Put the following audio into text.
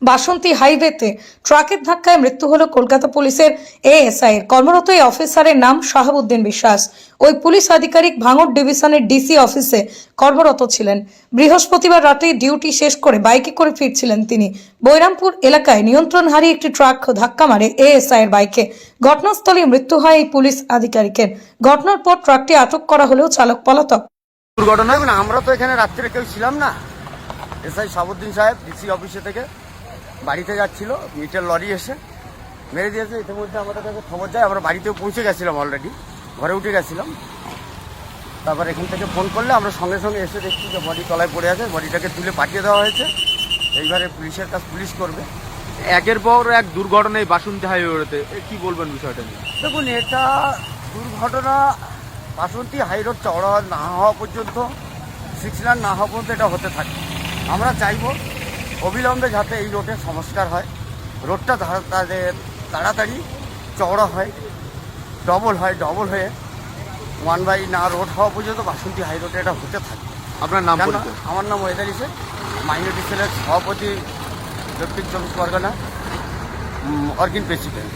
বাসন্তী হাইওয়েতে ট্রাকের ধাক্কায় মৃত্যু হলো কলকাতা পুলিশের এএসআই এর কর্মরত এই অফিসারের নাম শাহাবুদ্দিন বিশ্বাস। ওই পুলিশ আধিকারিক ভাঙড় ডিভিশনের ডিসি অফিসে কর্মরত ছিলেন। বৃহস্পতিবার রাতে ডিউটি শেষ করে বাইকে করে ফিরছিলেন তিনি। বৈরামপুর এলাকায় নিয়ন্ত্রণ হারিয়ে একটি ট্রাক ধাক্কা মারে এএসআই এর বাইকে। ঘটনাস্থলে মৃত্যু হয় এই পুলিশ আধিকারিকের। ঘটনার পর ট্রাকটি আটক করা হলেও চালক পলাতক। দুর্ঘটনা আমরা তো এখানে রাত্রে কেউ ছিলাম না। এসআই শাহাবুদ্দিন সাহেব ডিসি অফিসে থেকে বাড়িতে যাচ্ছিল, মিটার লরি এসে মেরে দিয়েছে। ইতিমধ্যে আমাদের কাছে খবর যায়, আমরা বাড়িতেও পৌঁছে গেছিলাম, অলরেডি ঘরে উঠে গেছিলাম। তারপর এখান থেকে ফোন করলে আমরা সঙ্গে সঙ্গে এসে দেখছি যে বডি তলায় পড়ে আছে। বডিটাকে তুলে পাঠিয়ে দেওয়া হয়েছে। এইবারে পুলিশের কাজ পুলিশ করবে। একের পর এক দুর্ঘটনা এই বাসন্তী হাইওয়েতে, কি বলবেন বিষয়টা নিয়ে? দেখুন, এটা দুর্ঘটনা বাসন্তী হাইরোড চওড়া না হওয়া পর্যন্ত, 6 লাইন না হওয়া পর্যন্ত এটা হতে থাকে। আমরা চাইব অবিলম্বে যাতে এই রোডের সংস্কার হয়, রোডটা তাড়াতাড়ি চওড়া হয়, ডবল হয়ে 1 বাই না রোড হওয়া পর্যন্ত বাসন্তী হাই রোডে এটা হতে থাকে। আপনার নাম? আমার নাম ওয়েদার ইসে, মাইনরিটি সেলের সভাপতি, দক্ষিণ 24 পরগনা, অর্গিন প্রেসিডেন্ট।